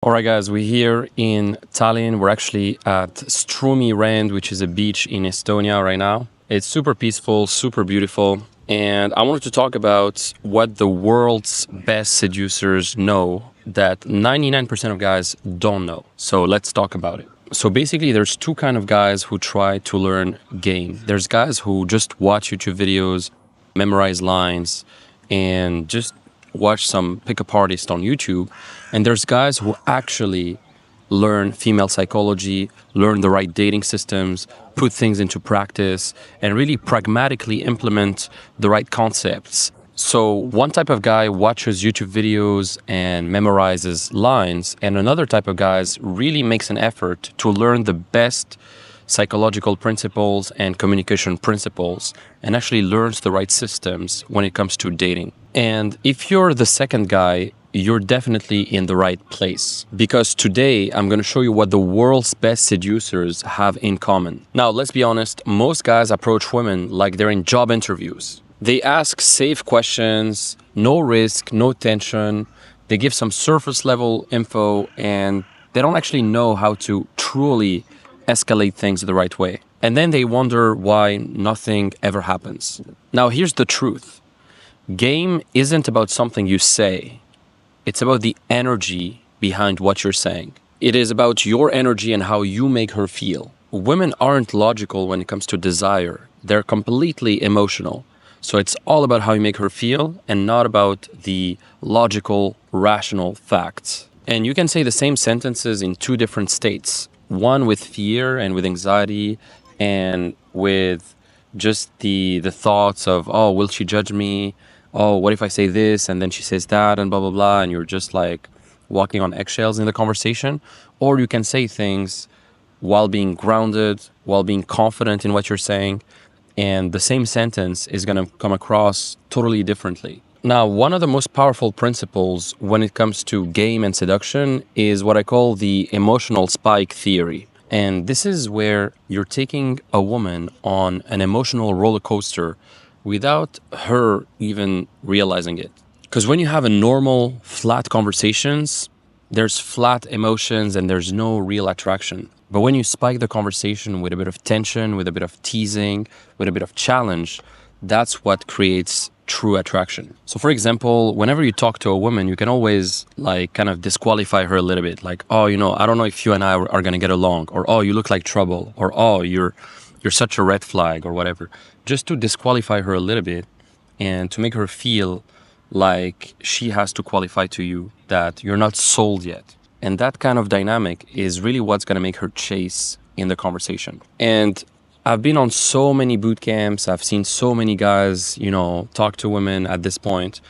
All right, guys, we're here in Tallinn. We're actually at Strumi Rand, which is a beach in Estonia right now. It's super peaceful, super beautiful. And I wanted to talk about what the world's best seducers know that 99% of guys don't know. So let's talk about it. So basically, there's two kind of guys who try to learn game. There's guys who just watch YouTube videos, memorize lines, and just watch some pickup artist on YouTube. And there's guys who actually learn female psychology, learn the right dating systems, put things into practice, and really pragmatically implement the right concepts. So one type of guy watches YouTube videos and memorizes lines, and another type of guys really makes an effort to learn the best psychological principles and communication principles and actually learns the right systems when it comes to dating. And if you're the second guy, you're definitely in the right place, because today I'm going to show you what the world's best seducers have in common. Now, let's be honest, most guys approach women like they're in job interviews. They ask safe questions, no risk, no tension. They give some surface level info, and they don't actually know how to truly escalate things the right way. And then they wonder why nothing ever happens. Now, here's the truth. Game isn't about something you say. It's about the energy behind what you're saying. It is about your energy and how you make her feel. Women aren't logical when it comes to desire. They're completely emotional. So it's all about how you make her feel and not about the logical, rational facts. And you can say the same sentences in two different states. One with fear and with anxiety and with just the thoughts of, oh, will she judge me? Oh, what if I say this and then she says that and blah, blah, blah. And you're just like walking on eggshells in the conversation. Or you can say things while being grounded, while being confident in what you're saying. And the same sentence is going to come across totally differently. Now, one of the most powerful principles when it comes to game and seduction is what I call the emotional spike theory. And this is where you're taking a woman on an emotional roller coaster without her even realizing it. Because when you have a normal, flat conversations, there's flat emotions and there's no real attraction. But when you spike the conversation with a bit of tension, with a bit of teasing, with a bit of challenge, that's what creates true attraction. So for example, whenever you talk to a woman, you can always like kind of disqualify her a little bit. Like, oh, I don't know if you and I are going to get along, or oh, you look like trouble, or oh, you're such a red flag, or whatever. Just to disqualify her a little bit and to make her feel like she has to qualify to you, that you're not sold yet. And that kind of dynamic is really what's going to make her chase in the conversation. And I've been on so many boot camps. I've seen so many guys, talk to women at this point.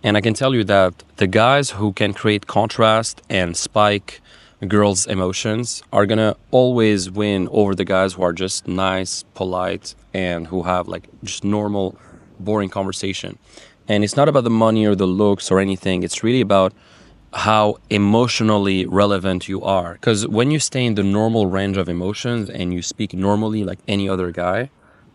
And I can tell you that the guys who can create contrast and spike girls' emotions are going to always win over the guys who are just nice, polite, and who have like just normal, boring conversation. And it's not about the money or the looks or anything. It's really about how emotionally relevant you are. Because when you stay in the normal range of emotions and you speak normally like any other guy,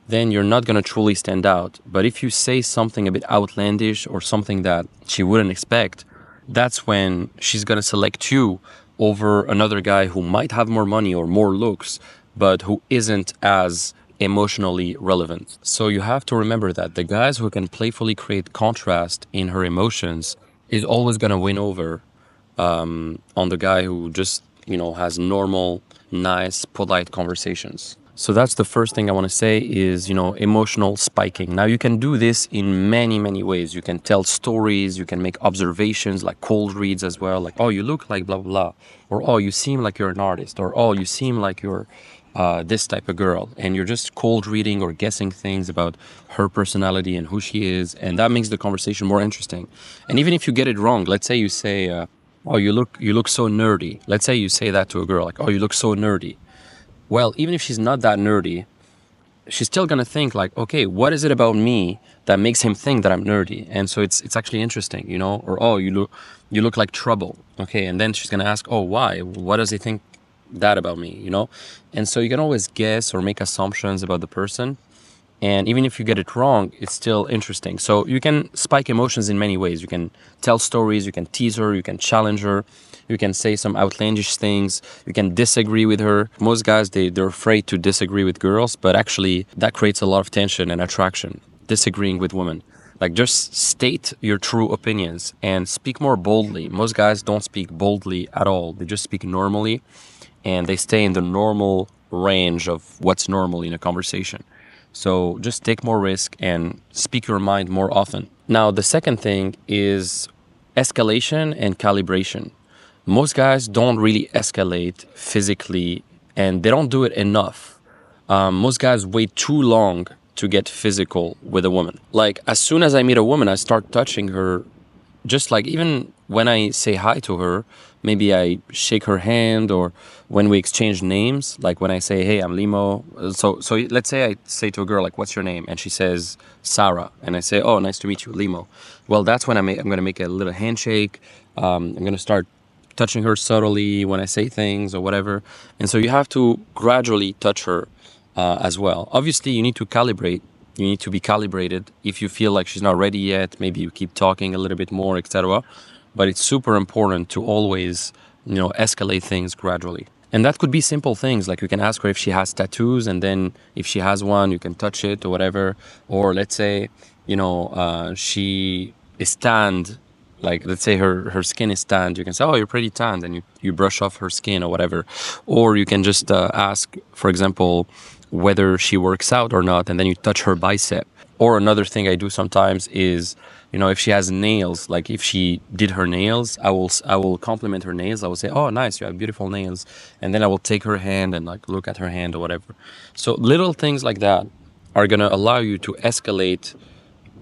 then you're not going to truly stand out. But if you say something a bit outlandish or something that she wouldn't expect, that's when she's going to select you over another guy who might have more money or more looks, but who isn't as emotionally relevant. So you have to remember that the guys who can playfully create contrast in her emotions is always going to win over on the guy who just, has normal, nice, polite conversations. So that's the first thing I want to say is, emotional spiking. Now, you can do this in many, many ways. You can tell stories, you can make observations like cold reads as well. Like, oh, you look like blah, blah, blah. Or, oh, you seem like you're an artist. Or, oh, you seem like you're this type of girl. And you're just cold reading or guessing things about her personality and who she is. And that makes the conversation more interesting. And even if you get it wrong, let's say you say, oh, you look so nerdy. Let's say you say that to a girl, like, oh, you look so nerdy. Well, even if she's not that nerdy, she's still going to think like, okay, what is it about me that makes him think that I'm nerdy? And so it's actually interesting, or, oh, you look like trouble. Okay. And then she's going to ask, oh, why? What does he think that about me? And so you can always guess or make assumptions about the person. And even if you get it wrong, it's still interesting. So you can spike emotions in many ways. You can tell stories, you can tease her, you can challenge her, you can say some outlandish things, you can disagree with her. Most guys, they're afraid to disagree with girls, but actually that creates a lot of tension and attraction, disagreeing with women. Like, just state your true opinions and speak more boldly. Most guys don't speak boldly at all. They just speak normally, and they stay in the normal range of what's normal in a conversation. So just take more risk and speak your mind more often. Now, the second thing is escalation and calibration. Most guys don't really escalate physically, and they don't do it enough. Most guys wait too long to get physical with a woman. Like, as soon as I meet a woman, I start touching her. Just like, even when I say hi to her, maybe I shake her hand, or when we exchange names, like when I say, hey, I'm Limo. So let's say I say to a girl, like, what's your name? And she says, Sarah. And I say, oh, nice to meet you, Limo. Well, that's when I'm going to make a little handshake. I'm going to start touching her subtly when I say things or whatever. And so you have to gradually touch her as well. Obviously, you need to calibrate. You need to be calibrated. If you feel like she's not ready yet, maybe you keep talking a little bit more, etc. But it's super important to always, escalate things gradually. And that could be simple things, like you can ask her if she has tattoos, and then if she has one, you can touch it or whatever. Or let's say, she is tanned, like let's say her skin is tanned. You can say, oh, you're pretty tanned, and you brush off her skin or whatever. Or you can just ask, for example, whether she works out or not, and then you touch her bicep. Or another thing I do sometimes is, if she has nails, like if she did her nails, I will compliment her nails. I will say, oh, nice, you have beautiful nails. And then I will take her hand and like look at her hand or whatever. So little things like that are going to allow you to escalate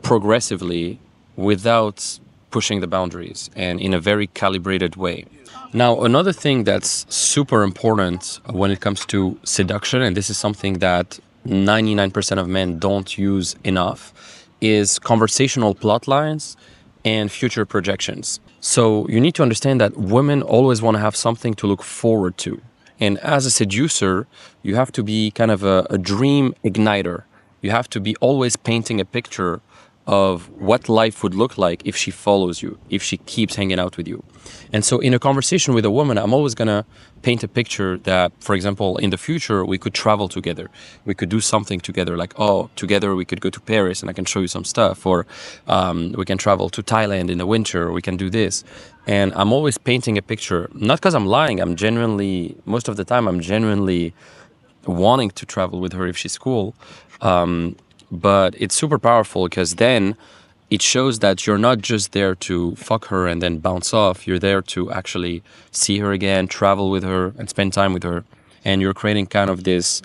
progressively without pushing the boundaries, and in a very calibrated way. Now, another thing that's super important when it comes to seduction, and this is something that 99% of men don't use enough, is conversational plot lines and future projections. So you need to understand that women always want to have something to look forward to. And as a seducer, you have to be kind of a dream igniter. You have to be always painting a picture of what life would look like if she follows you, if she keeps hanging out with you. And so in a conversation with a woman, I'm always going to paint a picture that, for example, in the future, we could travel together. We could do something together, like, oh, together we could go to Paris and I can show you some stuff. Or we can travel to Thailand in the winter, we can do this. And I'm always painting a picture, not because I'm lying. Most of the time, I'm genuinely wanting to travel with her if she's cool. But it's super powerful because then it shows that you're not just there to fuck her and then bounce off. You're there to actually see her again, travel with her, and spend time with her. And you're creating kind of this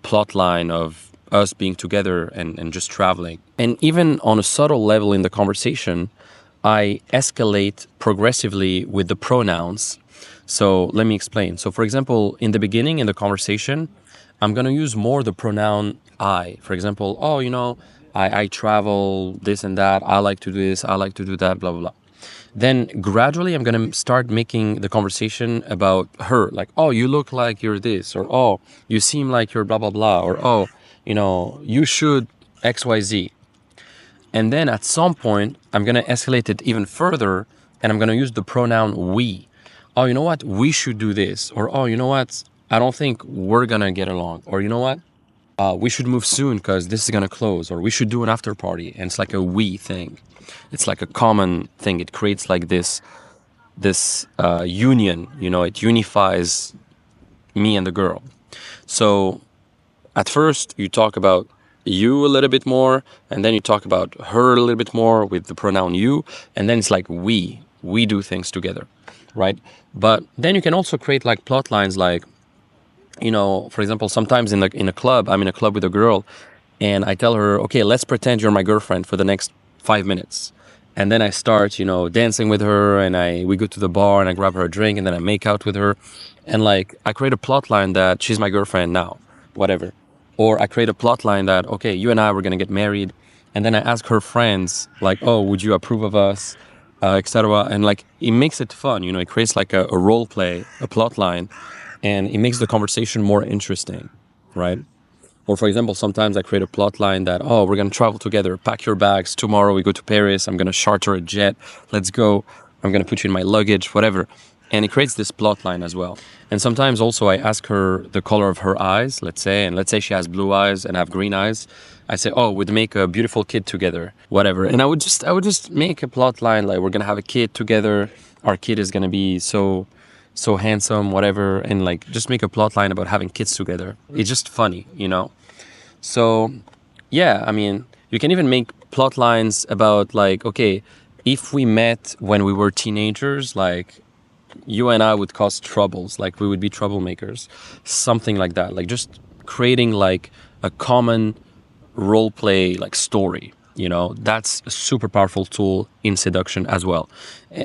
plot line of us being together and just traveling. And even on a subtle level in the conversation, I escalate progressively with the pronouns. So let me explain. So for example, in the beginning, in the conversation, I'm going to use more the pronoun I. For example, oh, I travel, this and that. I like to do this. I like to do that, blah, blah, blah. Then gradually, I'm going to start making the conversation about her. Like, oh, you look like you're this. Or, oh, you seem like you're blah, blah, blah. Or, oh, you should X, Y, Z. And then at some point, I'm going to escalate it even further. And I'm going to use the pronoun we. Oh, you know what? We should do this. Or, oh, you know what? I don't think we're going to get along. Or, you know what? We should move soon because this is going to close. Or we should do an after party. And it's like a we thing. It's like a common thing. It creates like this union. It unifies me and the girl. So at first you talk about you a little bit more, and then you talk about her a little bit more with the pronoun you, and then it's like we do things together, right? But then you can also create like plot lines, like, for example, sometimes in a club, I'm in a club with a girl, and I tell her, okay, let's pretend you're my girlfriend for the next 5 minutes. And then I start, dancing with her, and we go to the bar, and I grab her a drink, and then I make out with her. And like, I create a plot line that she's my girlfriend now, whatever. Or I create a plot line that, okay, you and I were going to get married. And then I ask her friends, like, oh, would you approve of us, etc. And like, it makes it fun, it creates like a role play, a plot line, and it makes the conversation more interesting, right? Or for example, sometimes I create a plot line that, oh, we're going to travel together, pack your bags. Tomorrow we go to Paris. I'm going to charter a jet. Let's go. I'm going to put you in my luggage, whatever. And it creates this plot line as well. And sometimes also I ask her the color of her eyes, let's say, and let's say she has blue eyes and I have green eyes. I say, oh, we'd make a beautiful kid together, whatever. And I would just make a plot line like we're going to have a kid together. Our kid is going to be so handsome, whatever. And like just make a plot line about having kids together. It's just funny, you know? So yeah, I mean, you can even make plot lines about like, okay, if we met when we were teenagers, like you and I would cause troubles, like we would be troublemakers, something like that. Like just creating like a common role play like story, you know, that's a super powerful tool in seduction as well.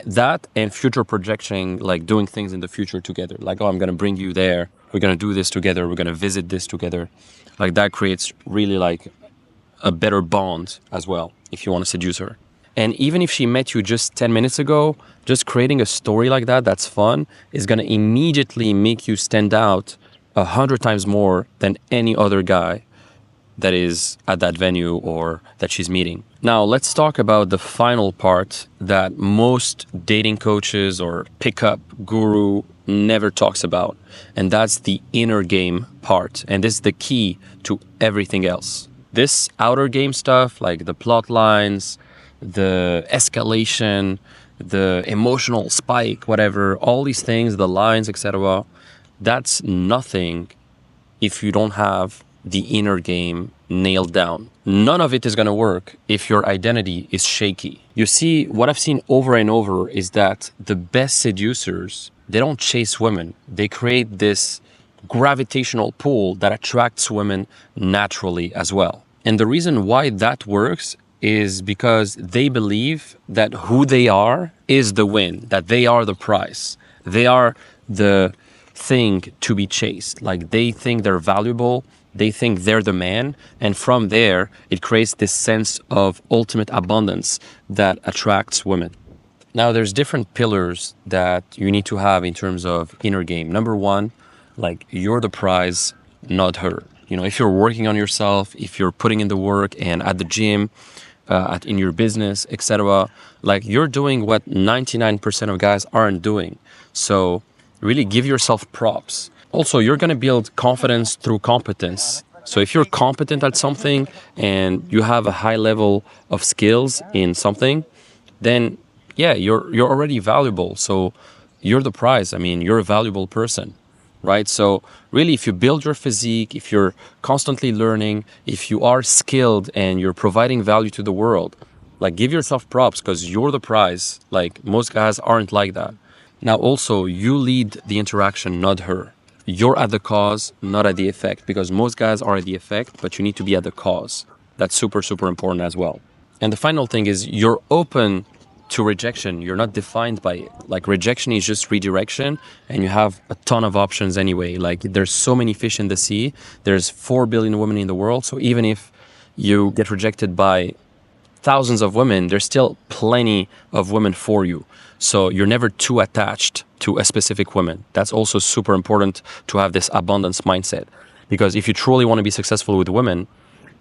That and future projecting, like doing things in the future together, like, oh, I'm going to bring you there. We're going to do this together. We're going to visit this together. Like that creates really like a better bond as well if you want to seduce her. And even if she met you just 10 minutes ago, just creating a story like that that's fun is going to immediately make you stand out 100 times more than any other guy that is at that venue or that she's meeting. Now, let's talk about the final part that most dating coaches or pickup guru never talks about, and that's the inner game part. And this is the key to everything else. This outer game stuff, like the plot lines, the escalation, the emotional spike, whatever, all these things, the lines, etc., that's nothing if you don't have the inner game nailed down. None of it is going to work if your identity is shaky. You see, what I've seen over and over is that the best seducers, they don't chase women. They create this gravitational pull that attracts women naturally as well. And the reason why that works is because they believe that who they are is the win, that they are the prize. They are the thing to be chased. Like they think they're valuable, they think they're the man, and from there, it creates this sense of ultimate abundance that attracts women. Now, there's different pillars that you need to have in terms of inner game. Number one, like you're the prize, not her. You know, if you're working on yourself, if you're putting in the work and at the gym, in your business, etc., like you're doing what 99% of guys aren't doing. So really give yourself props. Also, you're going to build confidence through competence. So if you're competent at something and you have a high level of skills in something, then yeah, you're already valuable. So you're the prize. I mean, you're a valuable person, right? So really, if you build your physique, if you're constantly learning, if you are skilled and you're providing value to the world, like give yourself props because you're the prize. Like most guys aren't like that. Now also, you lead the interaction, not her. You're at the cause, not at the effect, because most guys are at the effect, but you need to be at the cause. That's super, super important as well. And the final thing is you're open to rejection. You're not defined by it. Like rejection is just redirection and you have a ton of options anyway. Like there's so many fish in the sea. There's 4 billion women in the world. So even if you get rejected by thousands of women, there's still plenty of women for you. So you're never too attached to a specific woman. That's also super important to have this abundance mindset. Because if you truly want to be successful with women,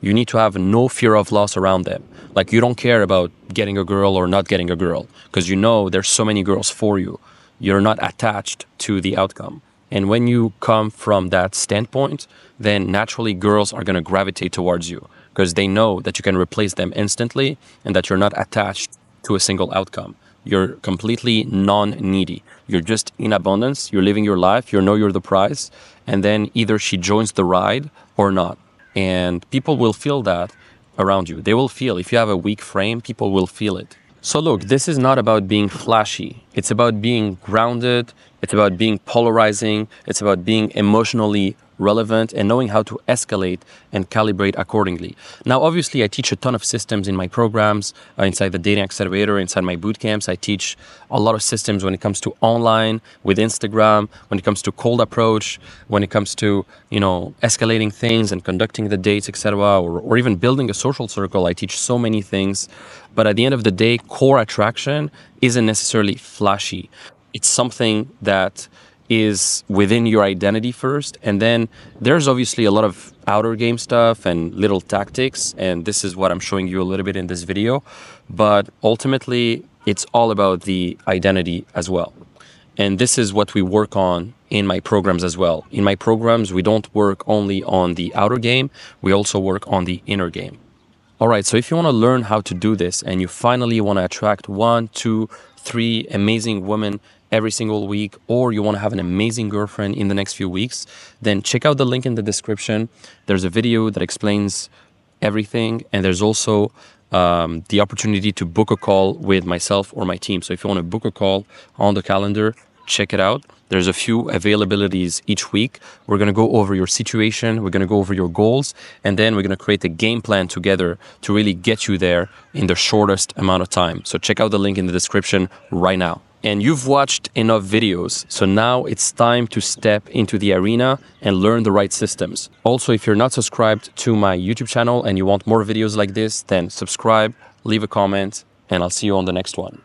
you need to have no fear of loss around them. Like you don't care about getting a girl or not getting a girl because you know there's so many girls for you. You're not attached to the outcome. And when you come from that standpoint, then naturally girls are going to gravitate towards you because they know that you can replace them instantly and that you're not attached to a single outcome. You're completely non-needy. You're just in abundance. You're living your life. You know you're the prize. And then either she joins the ride or not. And people will feel that around you. They will feel, if you have a weak frame, people will feel it. So look, this is not about being flashy. It's about being grounded. It's about being polarizing. It's about being emotionally relevant and knowing how to escalate and calibrate accordingly. Now, obviously, I teach a ton of systems in my programs, inside the Dating Accelerator, inside my boot camps. I teach a lot of systems when it comes to online, with Instagram, when it comes to cold approach, when it comes to, escalating things and conducting the dates, etc., or even building a social circle. I teach so many things. But at the end of the day, core attraction isn't necessarily flashy. It's something that is within your identity first, and then there's obviously a lot of outer game stuff and little tactics, and this is what I'm showing you a little bit in this video, but ultimately it's all about the identity as well. And this is what we work on in my programs as well. In my programs, we don't work only on the outer game, we also work on the inner game. All right, so if you want to learn how to do this and you finally want to attract 1, 2, 3 amazing women every single week, or you want to have an amazing girlfriend in the next few weeks, then check out the link in the description. There's a video that explains everything, and there's also the opportunity to book a call with myself or my team. So if you want to book a call on the calendar, check it out. There's a few availabilities each week. We're going to go over your situation, we're going to go over your goals, and then we're going to create a game plan together to really get you there in the shortest amount of time. So check out the link in the description right now. And you've watched enough videos, so now it's time to step into the arena and learn the right systems. Also, if you're not subscribed to my YouTube channel and you want more videos like this, then subscribe, leave a comment, and I'll see you on the next one.